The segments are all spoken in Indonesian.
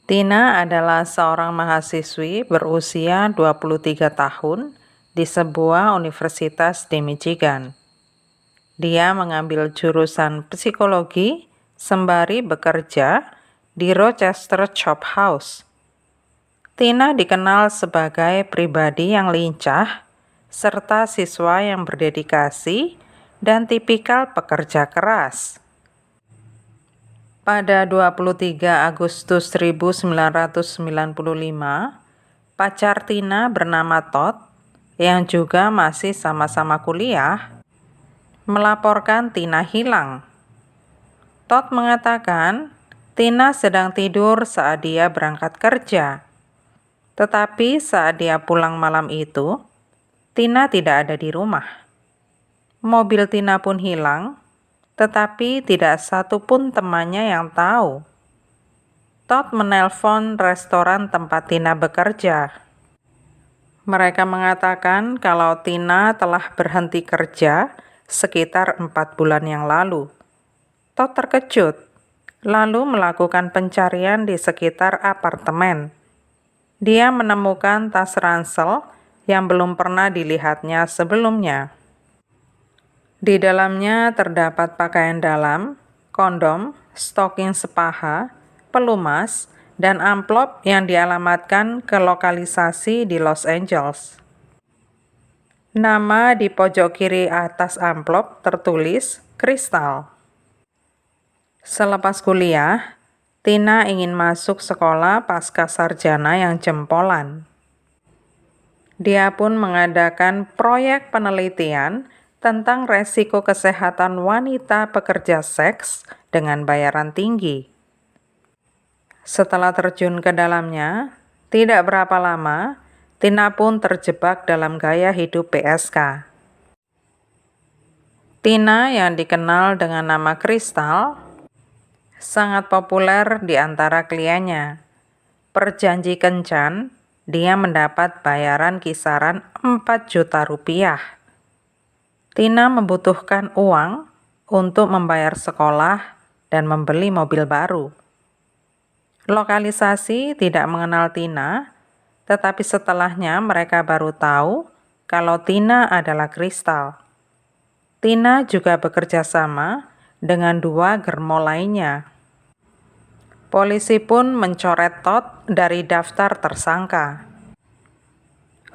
Tina adalah seorang mahasiswi berusia 23 tahun di sebuah universitas di Michigan. Dia mengambil jurusan psikologi sembari bekerja di Rochester Chop House. Tina dikenal sebagai pribadi yang lincah serta siswa yang berdedikasi dan tipikal pekerja keras. Pada 23 Agustus 1995, pacar Tina bernama Todd, yang juga masih sama-sama kuliah, melaporkan Tina hilang. Todd mengatakan Tina sedang tidur saat dia berangkat kerja. Tetapi saat dia pulang malam itu, Tina tidak ada di rumah. Mobil Tina pun hilang, tetapi tidak satu pun temannya yang tahu. Todd menelpon restoran tempat Tina bekerja. Mereka mengatakan kalau Tina telah berhenti kerja sekitar 4 bulan yang lalu. Todd terkejut, lalu melakukan pencarian di sekitar apartemen. Dia menemukan tas ransel yang belum pernah dilihatnya sebelumnya. Di dalamnya terdapat pakaian dalam, kondom, stoking sepaha, pelumas, dan amplop yang dialamatkan ke lokalisasi di Los Angeles. Nama di pojok kiri atas amplop tertulis Crystal. Selepas kuliah, Tina ingin masuk sekolah pasca sarjana yang jempolan. Dia pun mengadakan proyek penelitian tentang resiko kesehatan wanita pekerja seks dengan bayaran tinggi. Setelah terjun ke dalamnya, tidak berapa lama, Tina pun terjebak dalam gaya hidup PSK. Tina yang dikenal dengan nama Crystal sangat populer di antara kliennya. Perjanji kencan, dia mendapat bayaran kisaran 4 juta rupiah. Tina membutuhkan uang untuk membayar sekolah dan membeli mobil baru. Lokalisasi tidak mengenal Tina, tetapi setelahnya mereka baru tahu kalau Tina adalah Crystal. Tina juga bekerja sama dengan 2 germo lainnya. Polisi pun mencoret Todd dari daftar tersangka.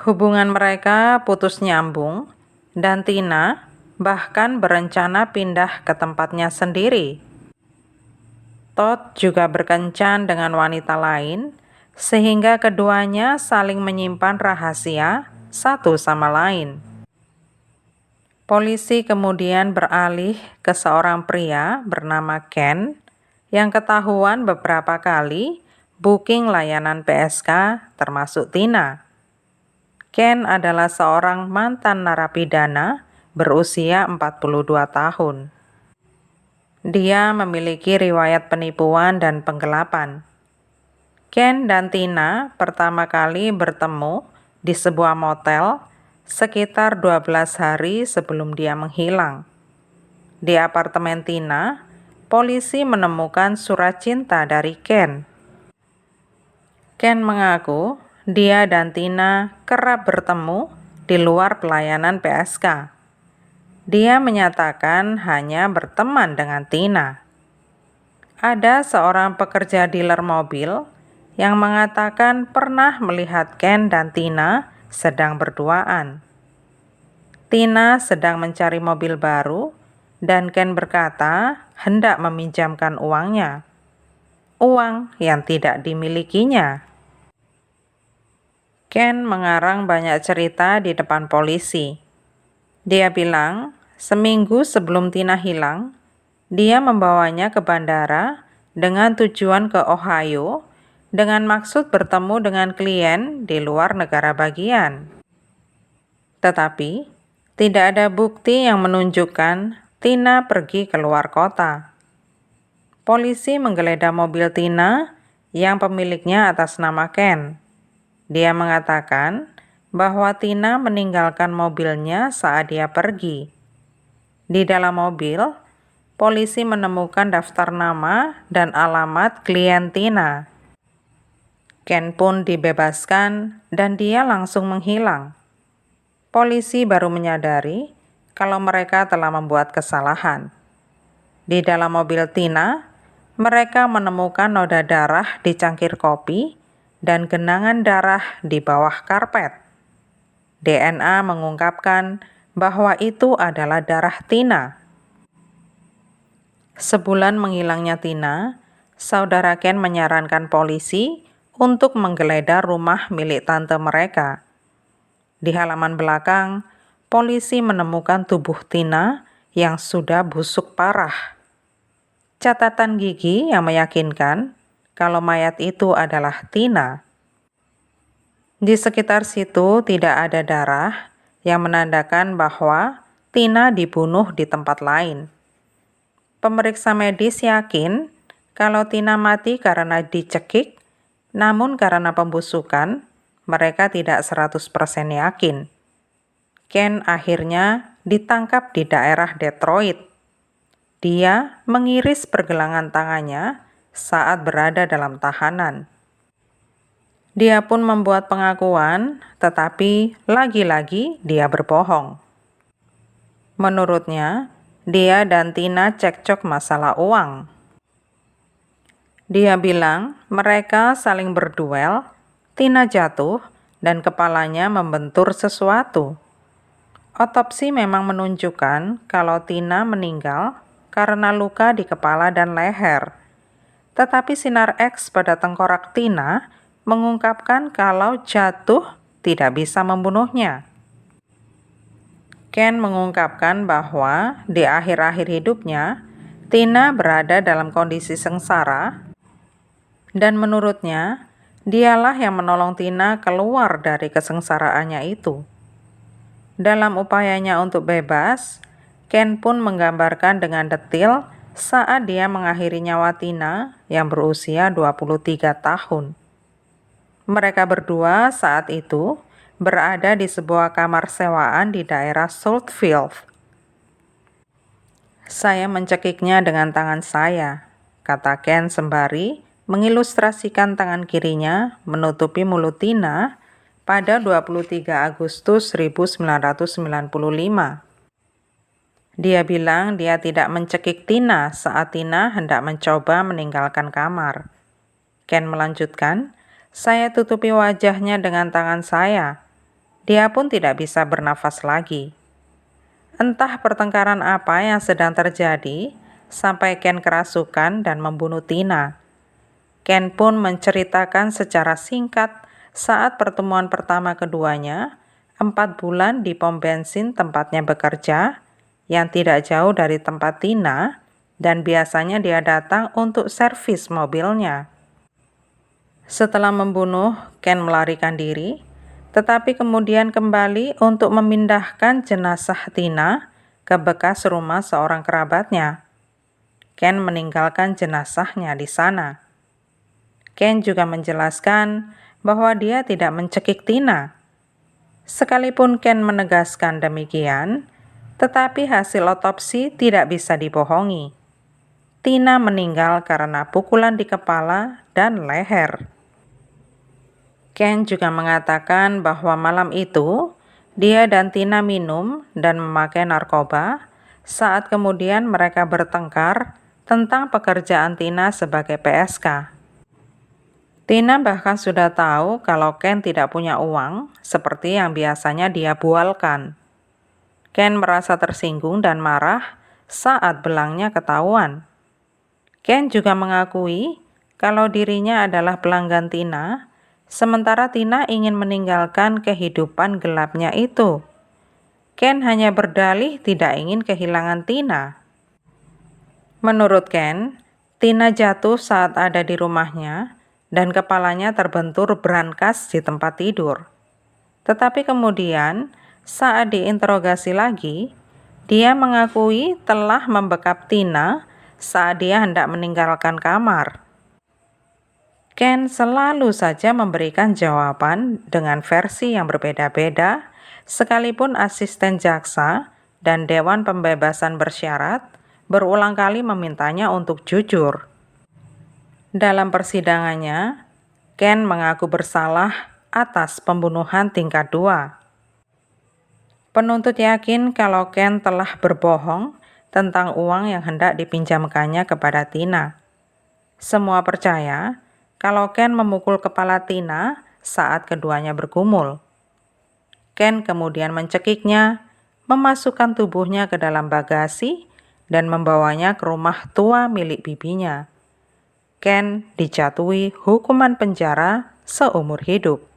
Hubungan mereka putus nyambung, dan Tina bahkan berencana pindah ke tempatnya sendiri. Todd juga berkencan dengan wanita lain, sehingga keduanya saling menyimpan rahasia satu sama lain. Polisi kemudian beralih ke seorang pria bernama Ken yang ketahuan beberapa kali booking layanan PSK termasuk Tina. Ken adalah seorang mantan narapidana berusia 42 tahun. Dia memiliki riwayat penipuan dan penggelapan. Ken dan Tina pertama kali bertemu di sebuah motel sekitar 12 hari sebelum dia menghilang. Di apartemen Tina, polisi menemukan surat cinta dari Ken. Ken mengaku dia dan Tina kerap bertemu di luar pelayanan PSK. Dia menyatakan hanya berteman dengan Tina. Ada seorang pekerja dealer mobil yang mengatakan pernah melihat Ken dan Tina sedang berduaan. Tina sedang mencari mobil baru dan Ken berkata hendak meminjamkan uangnya, uang yang tidak dimilikinya. Ken mengarang banyak cerita di depan polisi. Dia bilang, seminggu sebelum Tina hilang, dia membawanya ke bandara dengan tujuan ke Ohio dengan maksud bertemu dengan klien di luar negara bagian. Tetapi, tidak ada bukti yang menunjukkan Tina pergi ke luar kota. Polisi menggeledah mobil Tina yang pemiliknya atas nama Ken. Dia mengatakan bahwa Tina meninggalkan mobilnya saat dia pergi. Di dalam mobil, polisi menemukan daftar nama dan alamat klien Tina. Ken pun dibebaskan dan dia langsung menghilang. Polisi baru menyadari kalau mereka telah membuat kesalahan. Di dalam mobil Tina, mereka menemukan noda darah di cangkir kopi dan genangan darah di bawah karpet. DNA mengungkapkan bahwa itu adalah darah Tina. Sebulan menghilangnya Tina, saudara Ken menyarankan polisi untuk menggeledah rumah milik tante mereka. Di halaman belakang, polisi menemukan tubuh Tina yang sudah busuk parah. Catatan gigi yang meyakinkan kalau mayat itu adalah Tina. Di sekitar situ tidak ada darah yang menandakan bahwa Tina dibunuh di tempat lain. Pemeriksa medis yakin kalau Tina mati karena dicekik, namun karena pembusukan, mereka tidak 100% yakin. Ken akhirnya ditangkap di daerah Detroit. Dia mengiris pergelangan tangannya saat berada dalam tahanan. Dia pun membuat pengakuan, tetapi lagi-lagi dia berbohong. Menurutnya, dia dan Tina cekcok masalah uang. Dia bilang mereka saling berduel, Tina jatuh, dan kepalanya membentur sesuatu. Otopsi memang menunjukkan kalau Tina meninggal karena luka di kepala dan leher. Tetapi sinar X pada tengkorak Tina mengungkapkan kalau jatuh tidak bisa membunuhnya. Ken mengungkapkan bahwa di akhir-akhir hidupnya, Tina berada dalam kondisi sengsara dan menurutnya, dialah yang menolong Tina keluar dari kesengsaraannya itu. Dalam upayanya untuk bebas, Ken pun menggambarkan dengan detil saat dia mengakhiri nyawa Tina yang berusia 23 tahun. Mereka berdua saat itu berada di sebuah kamar sewaan di daerah Southfield. Saya mencekiknya dengan tangan saya, kata Ken sembari mengilustrasikan tangan kirinya menutupi mulut Tina pada 23 Agustus 1995. Dia bilang dia tidak mencekik Tina saat Tina hendak mencoba meninggalkan kamar. Ken melanjutkan, saya tutupi wajahnya dengan tangan saya. Dia pun tidak bisa bernafas lagi. Entah pertengkaran apa yang sedang terjadi sampai Ken kerasukan dan membunuh Tina. Ken pun menceritakan secara singkat saat pertemuan pertama keduanya, 4 bulan di pom bensin tempatnya bekerja, yang tidak jauh dari tempat Tina, dan biasanya dia datang untuk servis mobilnya. Setelah membunuh, Ken melarikan diri, tetapi kemudian kembali untuk memindahkan jenazah Tina ke bekas rumah seorang kerabatnya. Ken meninggalkan jenazahnya di sana. Ken juga menjelaskan bahwa dia tidak mencekik Tina. Sekalipun Ken menegaskan demikian, tetapi hasil otopsi tidak bisa dibohongi. Tina meninggal karena pukulan di kepala dan leher. Ken juga mengatakan bahwa malam itu, dia dan Tina minum dan memakai narkoba saat kemudian mereka bertengkar tentang pekerjaan Tina sebagai PSK. Tina bahkan sudah tahu kalau Ken tidak punya uang seperti yang biasanya dia bualkan. Ken merasa tersinggung dan marah saat belangnya ketahuan. Ken juga mengakui kalau dirinya adalah pelanggan Tina, sementara Tina ingin meninggalkan kehidupan gelapnya itu. Ken hanya berdalih tidak ingin kehilangan Tina. Menurut Ken, Tina jatuh saat ada di rumahnya dan kepalanya terbentur brankas di tempat tidur. Tetapi kemudian, saat diinterogasi lagi, dia mengakui telah membekap Tina saat dia hendak meninggalkan kamar. Ken selalu saja memberikan jawaban dengan versi yang berbeda-beda, sekalipun asisten jaksa dan Dewan Pembebasan Bersyarat berulang kali memintanya untuk jujur. Dalam persidangannya, Ken mengaku bersalah atas pembunuhan tingkat 2. Penuntut yakin kalau Ken telah berbohong tentang uang yang hendak dipinjamkannya kepada Tina. Semua percaya kalau Ken memukul kepala Tina saat keduanya bergumul. Ken kemudian mencekiknya, memasukkan tubuhnya ke dalam bagasi, dan membawanya ke rumah tua milik bibinya. Ken dijatuhi hukuman penjara seumur hidup.